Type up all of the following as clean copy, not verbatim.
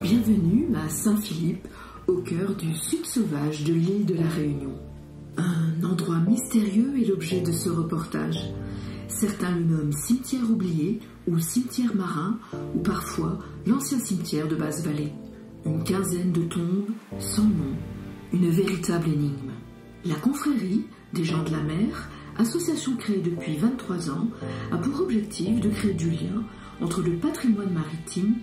Bienvenue à Saint-Philippe, au cœur du sud sauvage de l'île de la Réunion. Un endroit mystérieux est l'objet de ce reportage. Certains le nomment cimetière oublié ou cimetière marin, ou parfois l'ancien cimetière de Basse-Vallée. Une quinzaine de tombes sans nom, une véritable énigme. La confrérie des gens de la mer, association créée depuis 23 ans, a pour objectif de créer du lien entre le patrimoine maritime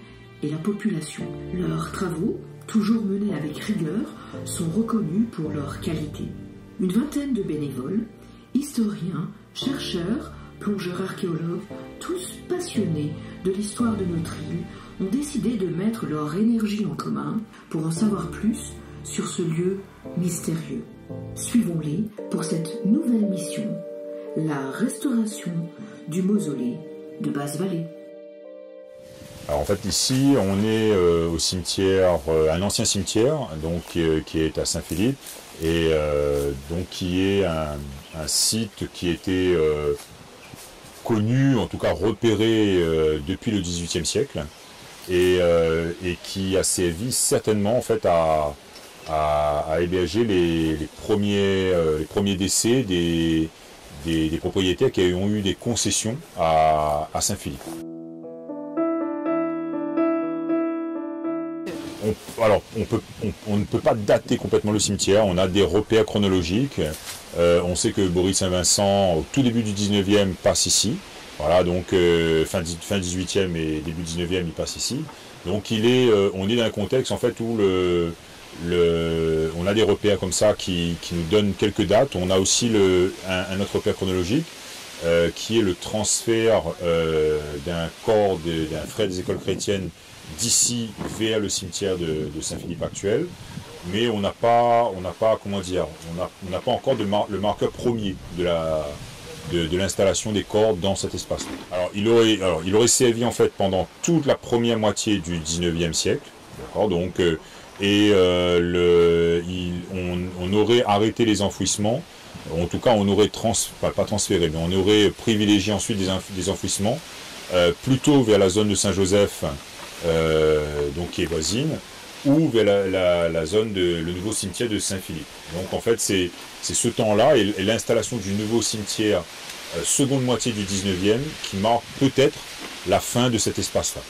et la population. Leurs travaux, toujours menés avec rigueur, sont reconnus pour leur qualité. Une vingtaine de bénévoles, historiens, chercheurs, plongeurs archéologues, tous passionnés de l'histoire de notre île, ont décidé de mettre leur énergie en commun pour en savoir plus sur ce lieu mystérieux. Suivons-les pour cette nouvelle mission, la restauration du mausolée de Basse-Vallée. Alors en fait ici on est au cimetière, un ancien cimetière donc, qui est à Saint-Philippe et donc qui est un site qui était connu, en tout cas repéré depuis le XVIIIe siècle et qui a servi certainement en fait à héberger les premiers décès des propriétaires qui ont eu des concessions à Saint-Philippe. On ne peut pas dater complètement le cimetière, on a des repères chronologiques. On sait que Boris Saint-Vincent, au tout début du 19e, passe ici. Voilà, donc fin 18e et début 19e, il passe ici. Donc on est dans un contexte en fait où on a des repères comme ça qui nous donnent quelques dates. On a aussi un autre repère chronologique qui est le transfert d'un corps d'un frère des écoles chrétiennes d'ici vers le cimetière de Saint-Philippe actuel, mais on n'a pas encore le marqueur premier de l'installation des corps dans cet espace. Alors il aurait servi en fait pendant toute la première moitié du 19e siècle, d'accord, donc on aurait arrêté les enfouissements, en tout cas on aurait pas transféré, mais on aurait privilégié ensuite des enfouissements plutôt vers la zone de Saint-Joseph, donc qui est voisine, ou vers la zone le nouveau cimetière de Saint-Philippe. Donc en fait c'est ce temps-là et l'installation du nouveau cimetière seconde moitié du 19e qui marque peut-être la fin de cet espace-là.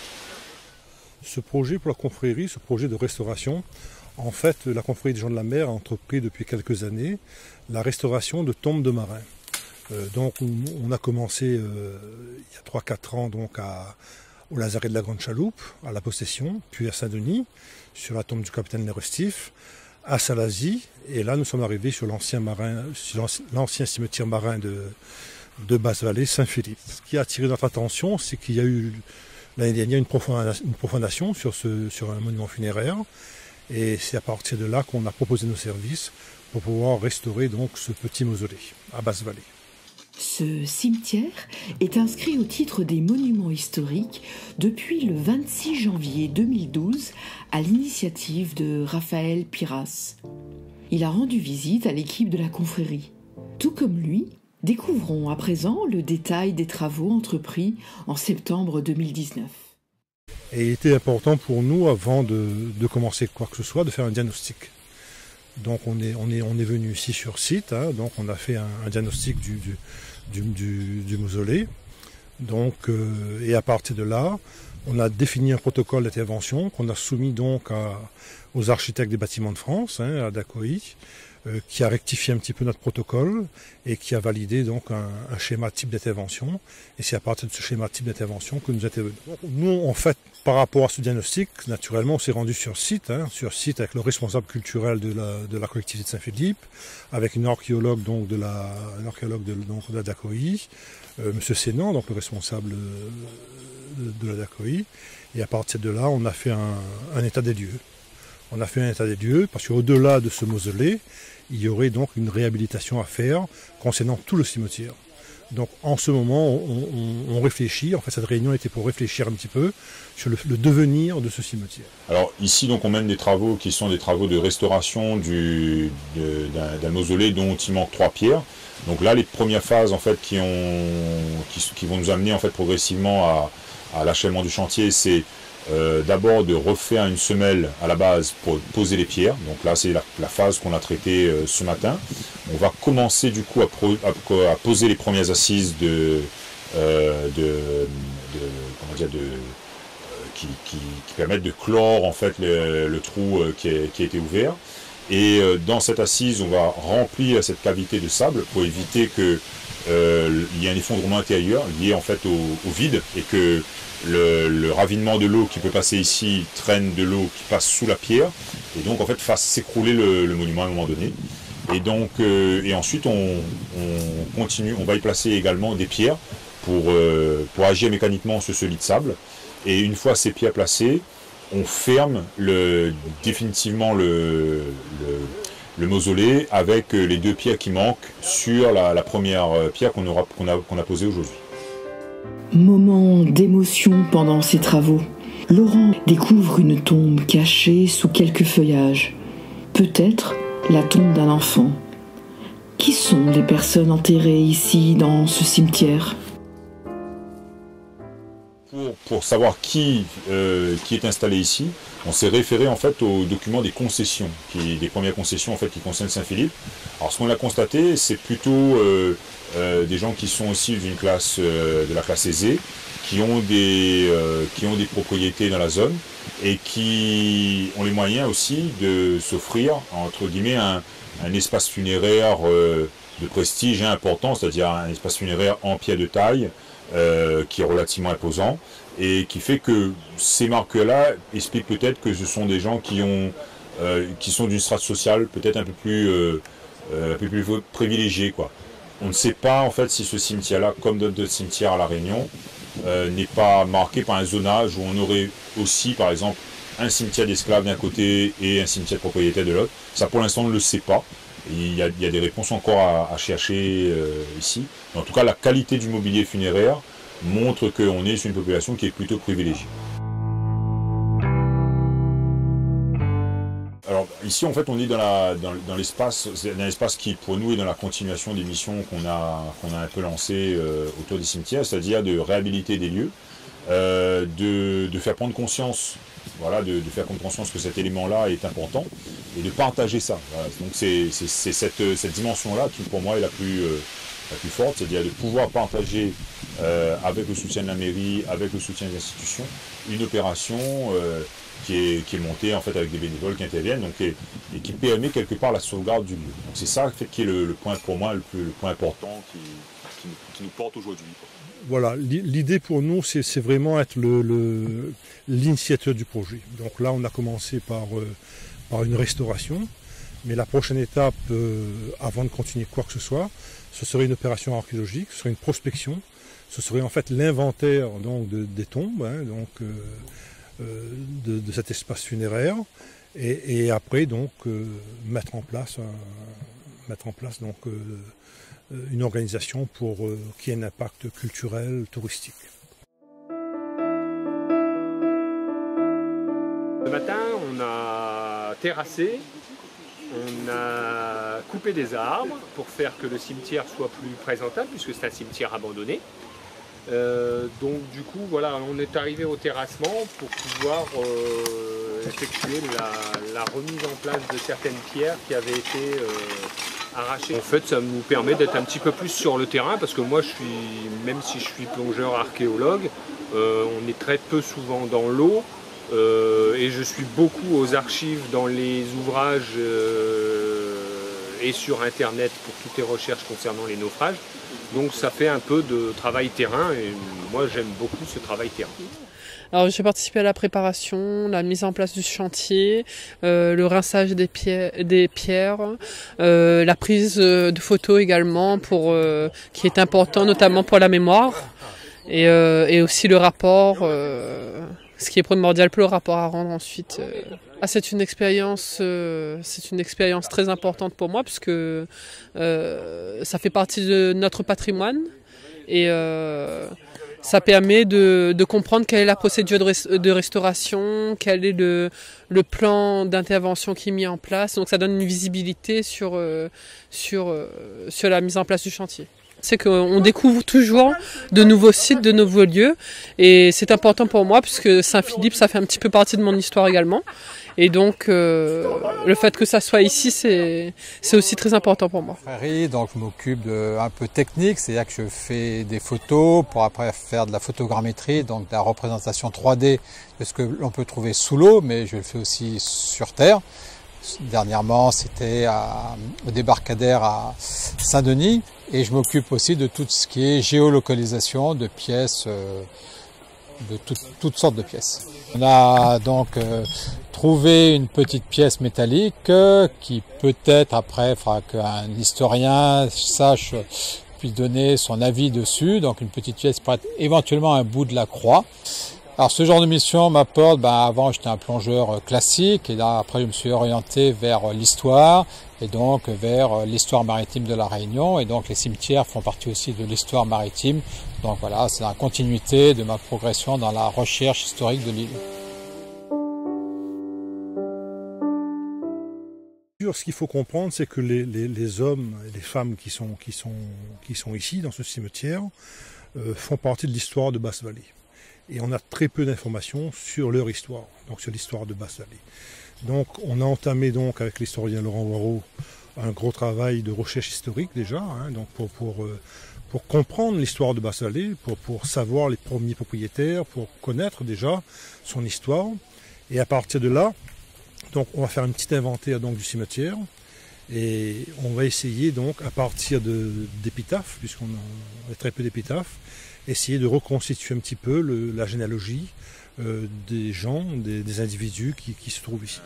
Ce projet pour la confrérie, ce projet de restauration, en fait la confrérie des gens de la mer a entrepris depuis quelques années la restauration de tombes de marins. Donc on a commencé il y a 3-4 ans donc au lazaret de la Grande Chaloupe, à la Possession, puis à Saint-Denis, sur la tombe du capitaine Lerustif, à Salazie, et là nous sommes arrivés sur l'ancien cimetière marin de Basse-Vallée, Saint-Philippe. Ce qui a attiré notre attention, c'est qu'il y a eu l'année dernière une profanation sur un monument funéraire, et c'est à partir de là qu'on a proposé nos services pour pouvoir restaurer donc ce petit mausolée à Basse-Vallée. Ce cimetière est inscrit au titre des monuments historiques depuis le 26 janvier 2012 à l'initiative de Raphaël Piras. Il a rendu visite à l'équipe de la confrérie. Tout comme lui, découvrons à présent le détail des travaux entrepris en septembre 2019. Et il était important pour nous, avant de commencer quoi que ce soit, de faire un diagnostic. Donc on est venu ici sur site, hein, donc on a fait un diagnostic du mausolée. Donc, et à partir de là, on a défini un protocole d'intervention qu'on a soumis donc aux architectes des bâtiments de France, hein, à DACOI, qui a rectifié un petit peu notre protocole et qui a validé donc un schéma type d'intervention. Et c'est à partir de ce schéma type d'intervention que nous intervenons. Nous, en fait, par rapport à ce diagnostic, naturellement, on s'est rendu sur site avec le responsable culturel de la collectivité de Saint-Philippe, avec une archéologue donc de la DACOI, Monsieur Sénan, donc le responsable de la DACOI. Et à partir de là, on a fait un état des lieux. On a fait un état des lieux parce qu'au-delà de ce mausolée, il y aurait donc une réhabilitation à faire concernant tout le cimetière. Donc en ce moment, on réfléchit, en fait cette réunion était pour réfléchir un petit peu sur le devenir de ce cimetière. Alors ici donc on mène des travaux qui sont des travaux de restauration d'un mausolée dont il manque 3 pierres. Donc là les premières phases en fait qui vont nous amener en fait progressivement à l'achèvement du chantier, c'est d'abord de refaire une semelle à la base pour poser les pierres. Donc là c'est la phase qu'on a traitée ce matin. On va commencer du coup à poser les premières assises qui permettent de clore en fait le trou qui a été ouvert. Et dans cette assise, on va remplir cette cavité de sable pour éviter que il y ait un effondrement intérieur lié en fait au vide, et que le ravinement de l'eau qui peut passer ici traîne de l'eau qui passe sous la pierre, et donc en fait fasse s'écrouler le monument à un moment donné. Et donc et ensuite on continue, on va y placer également des pierres pour agir mécaniquement sur ce lit de sable. Et une fois ces pierres placées, on ferme définitivement le mausolée avec les 2 pierres qui manquent sur la première pierre qu'on a posée aujourd'hui. Moment d'émotion pendant ces travaux. Laurent découvre une tombe cachée sous quelques feuillages. Peut-être la tombe d'un enfant. Qui sont les personnes enterrées ici dans ce cimetière ? Pour savoir qui est installé ici, on s'est référé en fait au document des concessions, des premières concessions en fait qui concernent Saint-Philippe. Alors ce qu'on a constaté, c'est plutôt des gens qui sont aussi d'une classe de la classe aisée, qui ont des propriétés dans la zone et qui ont les moyens aussi de s'offrir entre guillemets un espace funéraire de prestige important, c'est-à-dire un espace funéraire en pierre de taille. Qui est relativement imposant, et qui fait que ces marques-là expliquent peut-être que ce sont des gens qui sont d'une strate sociale peut-être un peu plus privilégiée, quoi. On ne sait pas en fait si ce cimetière-là, comme d'autres cimetières à La Réunion, n'est pas marqué par un zonage où on aurait aussi par exemple un cimetière d'esclaves d'un côté et un cimetière de propriétaires de l'autre. Ça pour l'instant on ne le sait pas. Il y a des réponses encore à chercher ici. En tout cas, la qualité du mobilier funéraire montre qu'on est sur une population qui est plutôt privilégiée. Alors ici, en fait, on est dans l'espace, c'est un espace qui, pour nous, est dans la continuation des missions qu'on a un peu lancées autour des cimetières, c'est-à-dire de réhabiliter des lieux, de faire prendre conscience. Voilà, de faire prendre conscience que cet élément-là est important et de partager ça. Voilà. Donc c'est cette dimension-là qui pour moi est la plus forte, c'est-à-dire de pouvoir partager avec le soutien de la mairie, avec le soutien des institutions, une opération qui est montée en fait avec des bénévoles qui interviennent, donc, et qui permet quelque part la sauvegarde du lieu. Donc c'est ça en fait, qui est le point pour moi, le point important qui nous porte aujourd'hui. Voilà, l'idée pour nous, c'est vraiment être l'initiateur du projet. Donc là, on a commencé par une restauration, mais la prochaine étape, avant de continuer quoi que ce soit, ce serait une opération archéologique, ce serait une prospection, ce serait en fait l'inventaire des tombes, hein, de cet espace funéraire, et après donc mettre en place une organisation pour qu'il y ait un impact culturel, touristique. Ce matin, on a terrassé, on a coupé des arbres pour faire que le cimetière soit plus présentable, puisque c'est un cimetière abandonné. Donc du coup, voilà, on est arrivé au terrassement pour pouvoir effectuer la remise en place de certaines pierres qui avaient été arrachées. En fait, ça nous permet d'être un petit peu plus sur le terrain, parce que moi, même si je suis plongeur archéologue, on est très peu souvent dans l'eau, et je suis beaucoup aux archives dans les ouvrages et sur Internet pour toutes les recherches concernant les naufrages. Donc ça fait un peu de travail terrain, et moi j'aime beaucoup ce travail terrain. Alors j'ai participé à la préparation, la mise en place du chantier, le rinçage des pierres, la prise de photos également qui est important notamment pour la mémoire, et aussi le rapport, ce qui est primordial pour le rapport à rendre ensuite. C'est une expérience très importante pour moi, puisque ça fait partie de notre patrimoine, et ça permet de comprendre quelle est la procédure de restauration, quel est le plan d'intervention qui est mis en place. Donc ça donne une visibilité sur la mise en place du chantier. C'est qu'on découvre toujours de nouveaux sites, de nouveaux lieux. Et c'est important pour moi puisque Saint-Philippe, ça fait un petit peu partie de mon histoire également. Et donc, le fait que ça soit ici, c'est aussi très important pour moi. Donc, je m'occupe un peu technique, c'est-à-dire que je fais des photos pour après faire de la photogrammétrie, donc de la représentation 3D de ce que l'on peut trouver sous l'eau, mais je le fais aussi sur terre. Dernièrement, c'était au débarcadère à Saint-Denis, et je m'occupe aussi de tout ce qui est géolocalisation de pièces, de toutes sortes de pièces. On a donc trouvé une petite pièce métallique qui peut-être après fera qu'un historien sache puis donner son avis dessus. Donc une petite pièce pourrait être éventuellement un bout de la croix. Alors ce genre de mission m'apporte, avant j'étais un plongeur classique et là après je me suis orienté vers l'histoire et donc vers l'histoire maritime de la Réunion, et donc les cimetières font partie aussi de l'histoire maritime. Donc voilà, c'est la continuité de ma progression dans la recherche historique de l'île. Ce qu'il faut comprendre, c'est que les hommes et les femmes qui sont ici, dans ce cimetière, font partie de l'histoire de Basse-Vallée. Et on a très peu d'informations sur leur histoire, donc sur l'histoire de Basse-Vallée. Donc on a entamé donc avec l'historien Laurent Waro un gros travail de recherche historique déjà, donc pour comprendre l'histoire de Basse-Vallée, pour savoir les premiers propriétaires, pour connaître déjà son histoire. Et à partir de là, donc on va faire un petit inventaire donc du cimetière et on va essayer donc à partir d'épitaphes, puisqu'on a très peu d'épitaphes, essayer de reconstituer un petit peu la généalogie des gens, des individus qui se trouvent ici.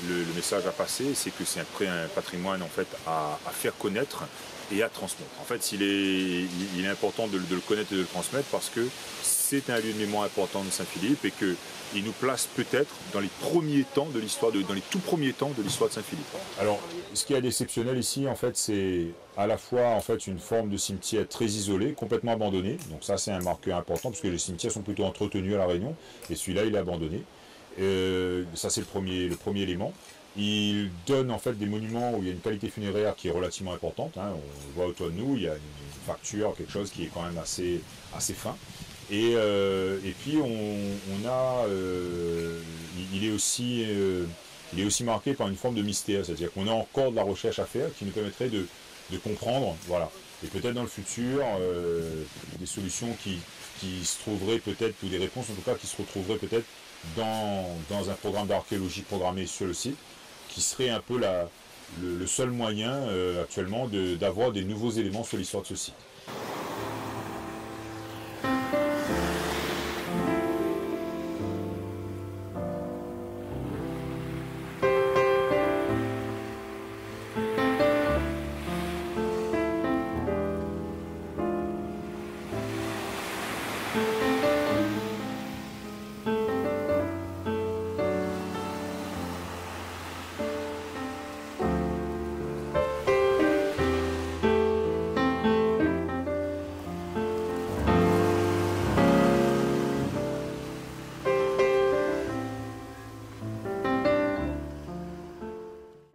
Le message à passer, c'est que c'est un patrimoine en fait à faire connaître et à transmettre. En fait, il est important de le connaître et de le transmettre parce que c'est un lieu de mémoire important de Saint-Philippe et qu'il nous place peut-être dans les premiers temps de l'histoire, dans les tout premiers temps de l'histoire de Saint-Philippe. Alors, ce qui est d'exceptionnel ici, en fait, c'est à la fois en fait une forme de cimetière très isolé, complètement abandonné. Donc ça, c'est un marqueur important parce que les cimetières sont plutôt entretenus à la Réunion et celui-là, il est abandonné. Ça, c'est le premier élément. Il donne en fait des monuments où il y a une qualité funéraire qui est relativement importante. On le voit autour de nous, il y a une facture, quelque chose qui est quand même assez fin. Et puis il est aussi marqué par une forme de mystère, c'est-à-dire qu'on a encore de la recherche à faire qui nous permettrait de comprendre, voilà. Et peut-être dans le futur, des solutions qui se trouveraient peut-être, ou des réponses en tout cas qui se retrouveraient peut-être dans un programme d'archéologie programmé sur le site, qui serait un peu le seul moyen actuellement d'avoir des nouveaux éléments sur l'histoire de ce site.